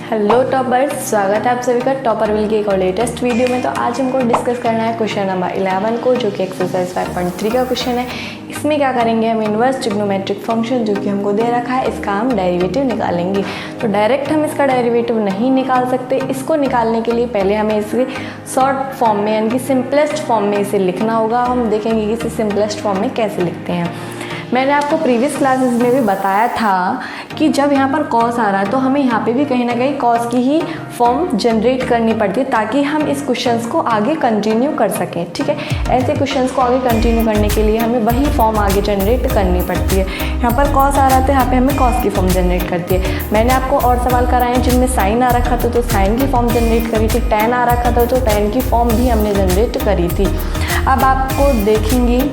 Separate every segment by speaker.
Speaker 1: Hello toppers, स्वागत है आप सभी का टॉपर विल की एक और लेटेस्ट वीडियो में। तो आज हमको डिस्कस करना है क्वेश्चन नंबर 11 को, जो कि एक्सरसाइज 5.3 का क्वेश्चन है। इसमें क्या करेंगे, हम इन्वर्स ट्रिग्नोमेट्रिक फंक्शन जो कि हमको दे रखा है, इसका हम डेरिवेटिव निकालेंगे। तो डायरेक्ट हम इसका डेरिवेटिव नहीं निकाल सकते। इसको निकालने के लिए पहले हमें इसे शॉर्ट फॉर्म में यानी कि सिंपलेस्ट फॉर्म में इसे लिखना होगा। हम देखेंगे कि इसे सिंपलेस्ट फॉर्म में कैसे लिखते हैं। मैंने आपको प्रीवियस क्लासेस में भी बताया था कि जब यहाँ पर कॉस आ रहा है तो हमें यहाँ पे भी कहीं ना कहीं कॉस की ही फॉर्म जनरेट करनी पड़ती है, ताकि हम इस क्वेश्चंस को आगे कंटिन्यू कर सकें। ठीक है, ऐसे क्वेश्चंस को आगे कंटिन्यू करने के लिए हमें वही फॉर्म आगे जनरेट करनी पड़ती है। यहाँ पर कॉस आ रहा था, यहाँ पे हमें कॉस की फॉर्म जनरेट करती है। मैंने आपको और सवाल कराए जिनमें साइन आ रखा था तो साइन की फॉर्म जनरेट करी थी, टैन आ रखा था तो टैन की फॉर्म भी हमने जनरेट करी थी। अब आपको देखेंगे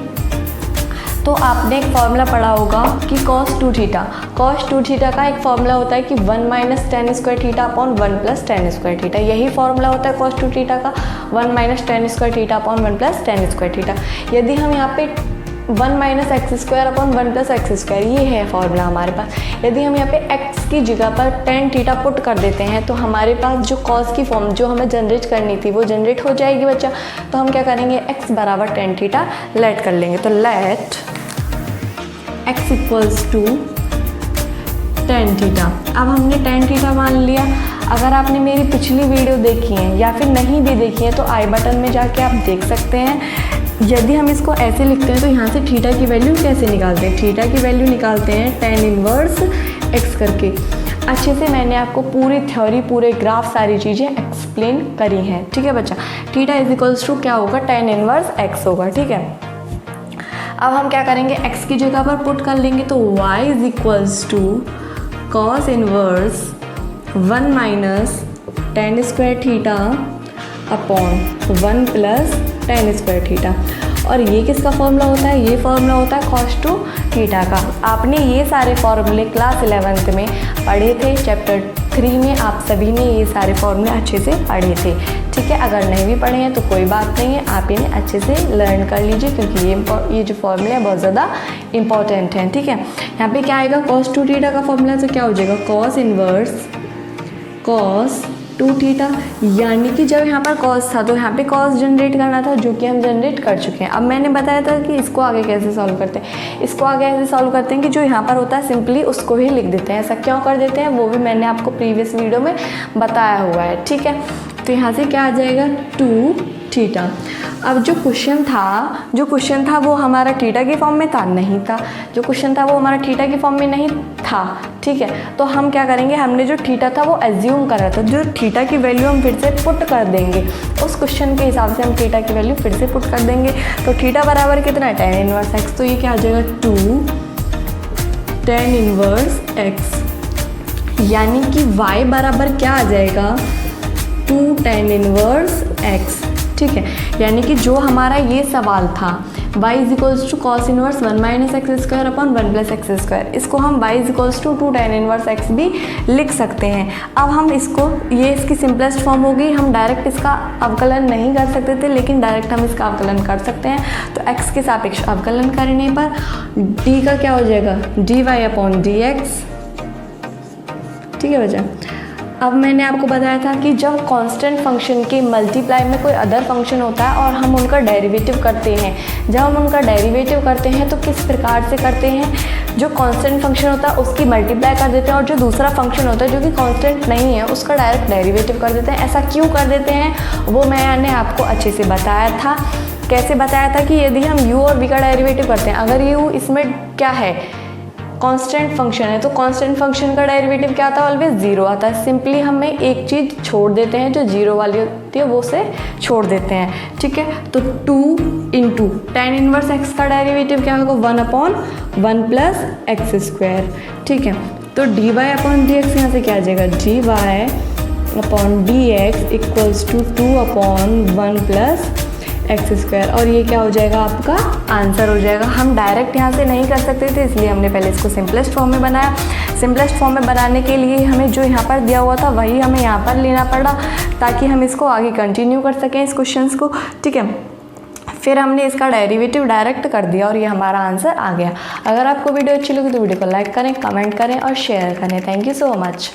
Speaker 1: तो आपने एक फॉर्मूला पढ़ा होगा कि cos 2 थीटा। cos 2 थीटा का एक फॉर्मूला होता है कि 1 minus tan square theta upon 1 plus tan square theta. यही फॉर्मूला होता है cos 2 थीटा का, 1 minus tan square theta upon 1 plus tan square theta. यदि हम यहाँ पे 1 minus x square upon 1 plus x square, ये है फॉर्मूला हमारे पास। यदि हम यहाँ पे x की जगह पर टेन थीटा पुट कर देते हैं तो हमारे पास जो cos की फॉर्म जो हमें जनरेट करनी थी वो जनरेट हो जाएगी बच्चा। तो हम क्या करेंगे, x बराबर टेन थीटा लेट कर लेंगे। तो let x equals to tan theta. अब हमने टेन थीटा मान लिया। अगर आपने मेरी पिछली वीडियो देखी है या फिर नहीं भी देखी है तो आई बटन में जाके आप देख सकते हैं। यदि हम इसको ऐसे लिखते हैं तो यहाँ से थीटा की वैल्यू कैसे निकालते हैं, थीटा की वैल्यू निकालते हैं टेन इनवर्स x करके। अच्छे से मैंने आपको पूरी थ्योरी, पूरे ग्राफ, सारी चीज़ें एक्सप्लेन करी हैं। ठीक है बच्चा, थीटा इज इक्वल्स टू क्या होगा, टेन इनवर्स x होगा। ठीक है, अब हम क्या करेंगे, x की जगह पर पुट कर लेंगे तो y is equals to cos inverse 1 minus tan square theta upon 1 plus tan square theta. और ये किसका फॉर्मूला होता है, ये फॉर्मूला होता है cos 2 थीटा का। आपने ये सारे फॉर्मूले क्लास 11th में पढ़े थे, चैप्टर 3 में आप सभी ने ये सारे फॉर्मूले अच्छे से पढ़े थे। ठीक है, अगर नहीं भी पढ़े हैं तो कोई बात नहीं है, आप इन्हें अच्छे से लर्न कर लीजिए, क्योंकि ये जो फॉर्मूले हैं बहुत ज़्यादा इंपॉर्टेंट हैं। ठीक है, यहाँ पे क्या आएगा, cos 2 थीटा का फॉर्मूला तो क्या हो जाएगा, cos इनवर्स cos 2 थीटा। यानी कि जब यहाँ पर cos था तो यहाँ पे cos जनरेट करना था, जो कि हम जनरेट कर चुके हैं। अब मैंने बताया था कि इसको आगे कैसे सॉल्व करते हैं। इसको आगे ऐसे सॉल्व करते हैं कि जो यहाँ पर होता है सिंपली उसको ही लिख देते हैं। ऐसा क्यों कर देते हैं वो भी मैंने आपको प्रीवियस वीडियो में बताया हुआ है। ठीक है, तो यहाँ से क्या आ जाएगा, 2 थीटा। अब जो क्वेश्चन था वो हमारा थीटा की फॉर्म में था, नहीं था। जो क्वेश्चन था वो हमारा थीटा की फॉर्म में नहीं था। ठीक है, तो हम क्या करेंगे, हमने जो थीटा था वो एज्यूम करा था, जो थीटा की वैल्यू हम फिर से पुट कर देंगे। उस क्वेश्चन के हिसाब से हम थीटा की वैल्यू फिर से पुट कर देंगे। तो थीटा बराबर कितना है, टेन इनवर्स एक्स। तो ये क्या आ जाएगा, 2 टेन इनवर्स एक्स। यानी कि y बराबर क्या आ जाएगा, 2 टेन इनवर्स एक्स। ठीक है, यानी कि जो हमारा ये सवाल था y is equals to cos inverse 1 minus x square upon 1 plus x square, इसको हम y is equals to 2 tan inverse x भी लिख सकते हैं। अब हम इसको, ये इसकी सिंपलेस्ट फॉर्म होगी। हम डायरेक्ट इसका अवकलन नहीं कर सकते थे, लेकिन डायरेक्ट हम इसका अवकलन कर सकते हैं। तो x के सापेक्ष अवकलन करने पर d का क्या हो जाएगा, dy अपॉन डी एक्स। ठीक है बच्चा, अब मैंने आपको बताया था कि जब कांस्टेंट फंक्शन के मल्टीप्लाई में कोई अदर फंक्शन होता है और हम उनका डेरिवेटिव करते हैं, जब हम उनका डेरिवेटिव करते हैं तो किस प्रकार से करते हैं, जो कांस्टेंट फंक्शन होता है उसकी मल्टीप्लाई कर देते हैं, और जो दूसरा फंक्शन होता है जो कि कांस्टेंट नहीं है उसका डायरेक्ट डेरिवेटिव कर देते हैं। ऐसा क्यों कर देते हैं वो मैंने आपको अच्छे से बताया था। कैसे बताया था कि यदि हम u और v का डेरिवेटिव करते हैं, अगर u इसमें क्या है, कांस्टेंट फंक्शन है, तो कांस्टेंट फंक्शन का डेरिवेटिव क्या आता है, ऑलवेज जीरो आता है। सिंपली हमें एक चीज़ छोड़ देते हैं, जो जीरो वाली होती है वो से छोड़ देते हैं। ठीक है, तो 2 इंटू टेन इनवर्स एक्स का डेरिवेटिव क्या होगा, 1 अपॉन 1 प्लस एक्स स्क्वायर। ठीक है, तो D Y upon D X यहाँ से क्या आ जाएगा, D Y upon D X equals to 2 upon 1 plus x square. और ये क्या हो जाएगा, आपका आंसर हो जाएगा। हम डायरेक्ट यहाँ से नहीं कर सकते थे, इसलिए हमने पहले इसको सिंपलेस्ट फॉर्म में बनाया। सिंपलेस्ट फॉर्म में बनाने के लिए हमें जो यहाँ पर दिया हुआ था वही हमें यहाँ पर लेना पड़ा, ताकि हम इसको आगे कंटिन्यू कर सकें इस क्वेश्चंस को। ठीक है, फिर हमने इसका डेरिवेटिव डायरेक्ट कर दिया और ये हमारा आंसर आ गया। अगर आपको वीडियो अच्छी लगी तो वीडियो को लाइक करें, कमेंट करें और शेयर करें। Thank you so much.